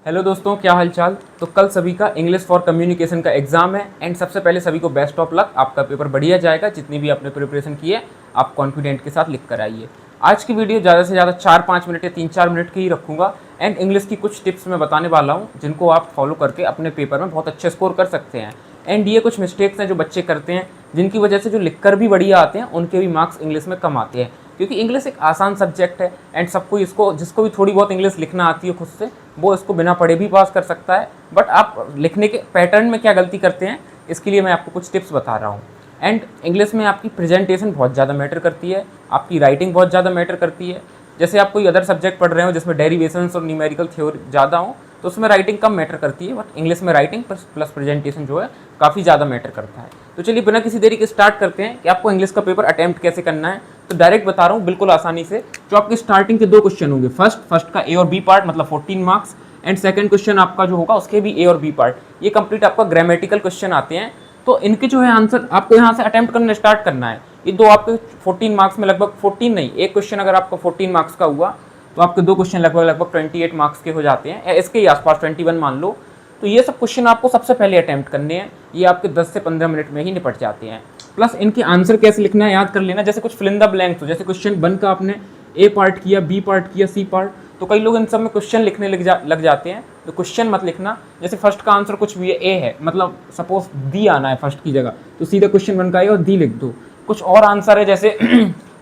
Hello दोस्तों, क्या हालचाल। तो कल सभी का इंग्लिश फॉर कम्युनिकेशन का एग्जाम है एंड सबसे पहले सभी को बेस्ट ऑफ लक। आपका पेपर बढ़िया जाएगा। जितनी भी आपने प्रिपरेशन की है आप कॉन्फिडेंट के साथ लिख कर आइए। आज की वीडियो ज़्यादा से ज़्यादा 4-5 मिनट या 3-4 मिनट की ही रखूँगा एंड इंग्लिश की कुछ टिप्स मैं बताने वाला हूँ जिनको आप फॉलो करके अपने पेपर में बहुत अच्छे स्कोर कर सकते हैं। एंड ये कुछ मिस्टेक्स हैं जो बच्चे करते हैं जिनकी वजह से जो लिख कर भी बढ़िया आते हैं उनके भी मार्क्स इंग्लिश में कम आते हैं, क्योंकि इंग्लिश एक आसान सब्जेक्ट है एंड सबको इसको जिसको भी थोड़ी बहुत इंग्लिश लिखना आती है खुद से वो इसको बिना पढ़े भी पास कर सकता है। बट आप लिखने के पैटर्न में क्या गलती करते हैं इसके लिए मैं आपको कुछ टिप्स बता रहा हूँ। एंड इंग्लिश में आपकी प्रेजेंटेशन बहुत ज़्यादा मैटर करती है, आपकी राइटिंग बहुत ज़्यादा मैटर करती है। जैसे आप कोई अदर सब्जेक्ट पढ़ रहे हो जिसमें डेरिवेशंस और न्यूमेरिकल थ्योरी ज़्यादा हो तो उसमें राइटिंग कम मैटर करती है, बट इंग्लिश में राइटिंग प्लस प्रेजेंटेशन जो है काफ़ी ज़्यादा मैटर करता है। तो चलिए बिना किसी देरी के स्टार्ट करते हैं कि आपको इंग्लिश का पेपर अटैम्प्ट कैसे करना है। तो डायरेक्ट बता रहा हूँ बिल्कुल आसानी से। जो आपके स्टार्टिंग के 2 क्वेश्चन होंगे, फर्स्ट का ए और बी पार्ट मतलब 14 मार्क्स एंड सेकंड क्वेश्चन आपका जो होगा उसके भी ए और बी पार्ट, ये कंप्लीट आपका ग्रामेटिकल क्वेश्चन आते हैं। तो इनके जो है आंसर आपको यहाँ से अटैम्प्ट करना स्टार्ट करना है। ये दो आपके 14 मार्क्स में लगभग 14 नहीं, एक क्वेश्चन अगर आपका 14 मार्क्स का हुआ तो आपके 2 क्वेश्चन लगभग 28 मार्क्स के हो जाते हैं, इसके ही आसपास 21 मान लो। तो ये सब क्वेश्चन आपको सबसे पहले अटैम्प्ट करने हैं, ये आपके 10 से 15 मिनट में ही निपट जाते हैं। प्लस इनके आंसर कैसे लिखना है याद कर लेना। जैसे कुछ फिल इन द ब्लैंक्स हो, जैसे क्वेश्चन 1 का आपने ए पार्ट किया, बी पार्ट किया, सी पार्ट, तो कई लोग इन सब में क्वेश्चन लिखने लग जाते हैं। तो क्वेश्चन मत लिखना। जैसे फर्स्ट का आंसर कुछ भी है, ए है, मतलब सपोज दी आना है फर्स्ट की जगह, तो सीधा क्वेश्चन 1 का ए और दी लिख दो। कुछ और आंसर है जैसे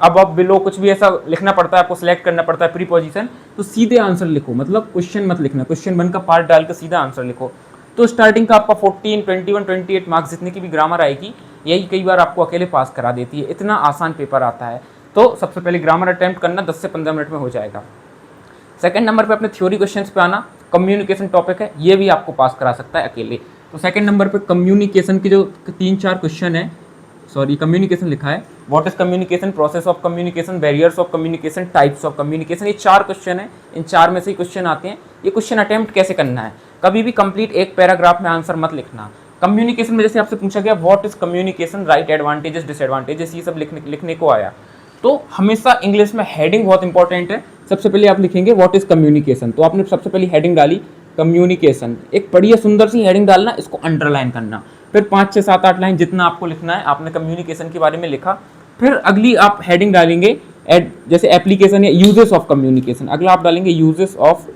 अब बिलो कुछ भी ऐसा लिखना पड़ता है, आपको सिलेक्ट करना पड़ता है प्रीपोजिशन, तो सीधे आंसर लिखो, मतलब क्वेश्चन मत लिखना, क्वेश्चन 1 का पार्ट डाल के सीधा आंसर लिखो। तो स्टार्टिंग का आपका 14, 21, 28 मार्क्स जितने की भी ग्रामर आएगी यही कई बार आपको अकेले पास करा देती है, इतना आसान पेपर आता है। तो सबसे पहले ग्रामर अटेम्प्ट करना 10 से 15 मिनट में हो जाएगा। सेकंड नंबर पे अपने थ्योरी क्वेश्चंस पे आना, कम्युनिकेशन टॉपिक है, ये भी आपको पास करा सकता है अकेले। तो सेकंड नंबर पे कम्युनिकेशन के जो 3-4 क्वेश्चन है, सॉरी कम्युनिकेशन लिखा है, what is communication, process of communication, barriers of communication, types of communication, ये 4 क्वेश्चन है। इन 4 में से ही क्वेश्चन आते हैं। ये क्वेश्चन अटेम्प्ट कैसे करना है, कभी भी कंप्लीट एक पैराग्राफ में आंसर मत लिखना। कम्युनिकेशन में जैसे आपसे पूछा गया what is communication, right, advantages, disadvantages, ये सब लिखने को आया, तो हमेशा इंग्लिश में हेडिंग बहुत इंपॉर्टेंट है। सबसे पहले आप लिखेंगे व्हाट इज कम्युनिकेशन, तो आपने सबसे पहले हेडिंग डाली कम्युनिकेशन, एक बढ़िया सुंदर सी हेडिंग डालना, इसको अंडरलाइन करना, फिर 5, 6, 7, 8 लाइन जितना आपको लिखना है आपने कम्युनिकेशन के बारे में लिखा। फिर अगली आप हेडिंग डालेंगे जैसे एप्लीकेशन या यूजेस ऑफ कम्युनिकेशन, अगला आप डालेंगे यूजेस ऑफ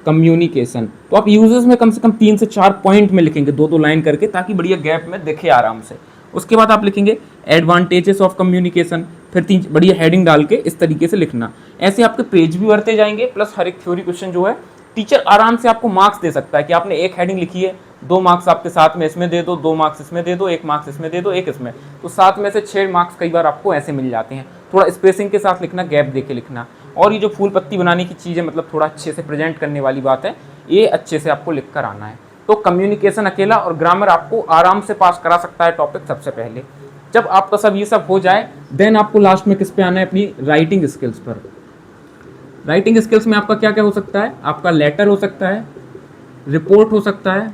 कम्युनिकेशन। तो आप यूजेस में कम से कम 3 से 4 पॉइंट में लिखेंगे, 2-2 लाइन करके, ताकि बढ़िया गैप में दिखे आराम से। उसके बाद आप लिखेंगे एडवांटेजेस ऑफ कम्युनिकेशन, फिर 3 बढ़िया हेडिंग डाल के इस तरीके से लिखना। ऐसे आपके पेज भी बढ़ते जाएंगे, प्लस हर एक थ्योरी क्वेश्चन जो है टीचर आराम से आपको मार्क्स दे सकता है कि आपने एक हेडिंग लिखी है, 2 मार्क्स आपके साथ में इसमें दे दो, 2 मार्क्स इसमें दे दो, 1 मार्क्स इसमें दे दो, 1 इसमें, तो 7 में से 6 मार्क्स कई बार आपको ऐसे मिल जाते हैं। थोड़ा स्पेसिंग के साथ लिखना, गैप दे के लिखना। और ये जो फूल पत्ती बनाने की चीज़ है, मतलब थोड़ा अच्छे से प्रेजेंट करने वाली बात है, ये अच्छे से आपको लिख कर आना है। तो कम्युनिकेशन अकेला और ग्रामर आपको आराम से पास करा सकता है टॉपिक सबसे पहले। जब आपका सब ये सब हो जाए देन आपको लास्ट में किस पे आना है, अपनी राइटिंग स्किल्स पर। राइटिंग स्किल्स में आपका क्या क्या हो सकता है, आपका लेटर हो सकता है, रिपोर्ट हो सकता है,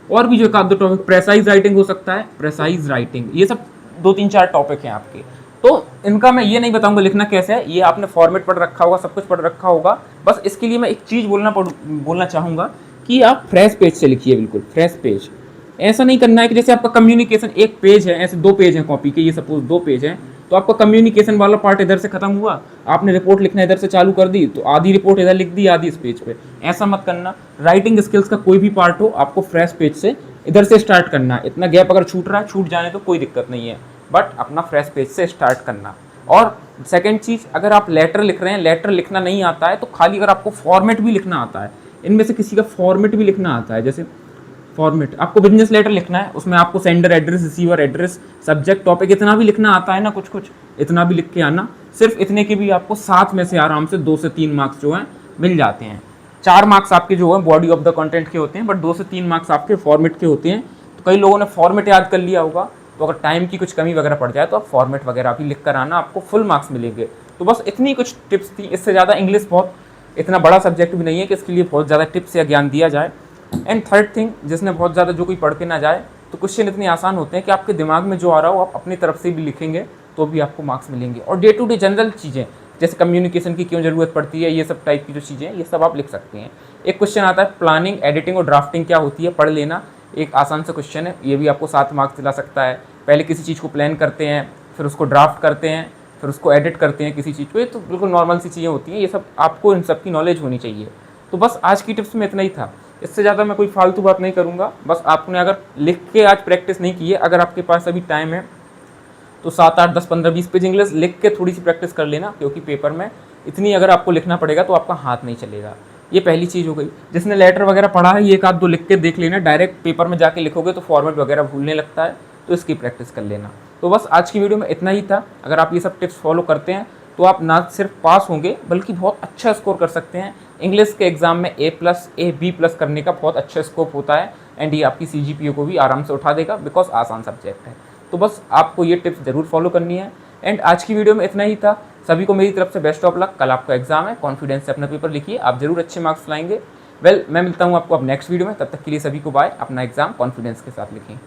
और भी जो एक आध दो टॉपिक, प्रेसाइज राइटिंग हो सकता है, प्रेसाइज राइटिंग, ये सब 2-3-4 टॉपिक हैं आपके। तो इनका मैं ये नहीं बताऊंगा लिखना कैसे है, ये आपने फॉर्मेट पढ़ रखा होगा, सब कुछ पढ़ रखा होगा। बस इसके लिए मैं एक चीज़ बोलना चाहूँगा कि आप फ्रेश पेज से लिखिए, बिल्कुल फ्रेश पेज। ऐसा नहीं करना है कि जैसे आपका कम्युनिकेशन 1 पेज है, ऐसे 2 पेज हैं कॉपी के, ये सपोज 2 पेज हैं, तो आपका कम्युनिकेशन वाला पार्ट इधर से खत्म हुआ, आपने रिपोर्ट लिखना इधर से चालू कर दी, तो आधी रिपोर्ट इधर लिख दी, आधी इस पेज पे। ऐसा मत करना। राइटिंग स्किल्स का कोई भी पार्ट हो आपको फ्रेश पेज से इधर से स्टार्ट करना है। इतना गैप अगर छूट रहा है, छूट जाने तो कोई दिक्कत नहीं है, बट अपना फ्रेश पेज से स्टार्ट करना। और सेकेंड चीज़, अगर आप लेटर लिख रहे हैं, लेटर लिखना नहीं आता है तो खाली अगर आपको फॉर्मेट भी लिखना आता है, इनमें से किसी का फॉर्मेट भी लिखना आता है, जैसे फॉर्मेट आपको बिजनेस लेटर लिखना है, उसमें आपको sender address, receiver address, subject, topic, इतना भी लिखना आता है ना, कुछ कुछ इतना भी लिख के आना। सिर्फ इतने के भी आपको 7 में से आराम से 2 से 3 मार्क्स जो हैं मिल जाते हैं। 4 मार्क्स आपके जो है बॉडी ऑफ द कंटेंट के होते हैं, बट 2 से 3 मार्क्स आपके फॉर्मेट के होते हैं। तो कई लोगों ने फॉर्मेट याद कर लिया होगा, तो अगर टाइम की कुछ कमी वगैरह पड़ जाए तो आप फॉर्मेट वगैरह भी लिख कर आना, आपको फुल मार्क्स मिलेंगे। तो बस इतनी कुछ टिप्स थी, इससे ज़्यादा इंग्लिश बहुत इतना बड़ा सब्जेक्ट भी नहीं है कि इसके लिए बहुत ज़्यादा टिप्स या ज्ञान दिया जाए। एंड थर्ड थिंग, जिसने बहुत ज़्यादा जो कोई पढ़ के ना जाए, तो क्वेश्चन इतने आसान होते हैं कि आपके दिमाग में जो आ रहा हो आप अपनी तरफ से भी लिखेंगे तो भी आपको मार्क्स मिलेंगे। और डे टू डे जनरल चीज़ें, जैसे कम्युनिकेशन की क्यों ज़रूरत पड़ती है, ये सब टाइप की जो चीज़ें हैं ये सब आप लिख सकते हैं। एक क्वेश्चन आता है प्लानिंग, एडिटिंग और ड्राफ्टिंग क्या होती है, पढ़ लेना। एक आसान सा क्वेश्चन है, ये भी आपको 7 मार्क्स दिला सकता है। पहले किसी चीज़ को प्लान करते हैं, फिर उसको ड्राफ्ट करते हैं, फिर उसको एडिट करते हैं किसी चीज़ को, ये तो बिल्कुल नॉर्मल सी चीज़ें होती हैं, ये सब आपको इन सब की नॉलेज होनी चाहिए। तो बस आज की टिप्स में इतना ही था, इससे ज़्यादा मैं कोई फालतू बात नहीं करूँगा। बस आपने अगर लिख के आज प्रैक्टिस नहीं की है, अगर आपके पास अभी टाइम है तो 7, 8, 10, 15, 20 पेज इंग्लिश लिख के थोड़ी सी प्रैक्टिस कर लेना, क्योंकि पेपर में इतनी अगर आपको लिखना पड़ेगा तो आपका हाथ नहीं चलेगा। ये पहली चीज़ हो गई। जिसने लेटर वगैरह पढ़ा है ये एक आध दो लिख के देख लेना, डायरेक्ट पेपर में जाके लिखोगे तो फॉर्मेट वगैरह भूलने लगता है, तो इसकी प्रैक्टिस कर लेना। तो बस आज की वीडियो में इतना ही था। अगर आप ये सब टिप्स फॉलो करते हैं तो आप ना सिर्फ पास होंगे बल्कि बहुत अच्छा स्कोर कर सकते हैं। इंग्लिश के एग्जाम में A+, करने का बहुत अच्छा स्कोप होता है, एंड ये आपकी CGPA को भी आराम से उठा देगा, बिकॉज आसान सब्जेक्ट है। तो बस आपको ये टिप्स ज़रूर फॉलो करनी है। एंड आज की वीडियो में इतना ही था। सभी को मेरी तरफ से बेस्ट ऑफ लक। कल आपका एग्जाम है, कॉन्फिडेंस से अपना पेपर लिखिए, आप जरूर अच्छे मार्क्स लाएंगे। मैं मिलता हूँ आपको अब नेक्स्ट वीडियो में, तब तक के लिए सभी को बाय। अपना एग्जाम कॉन्फिडेंस के साथ लिखें।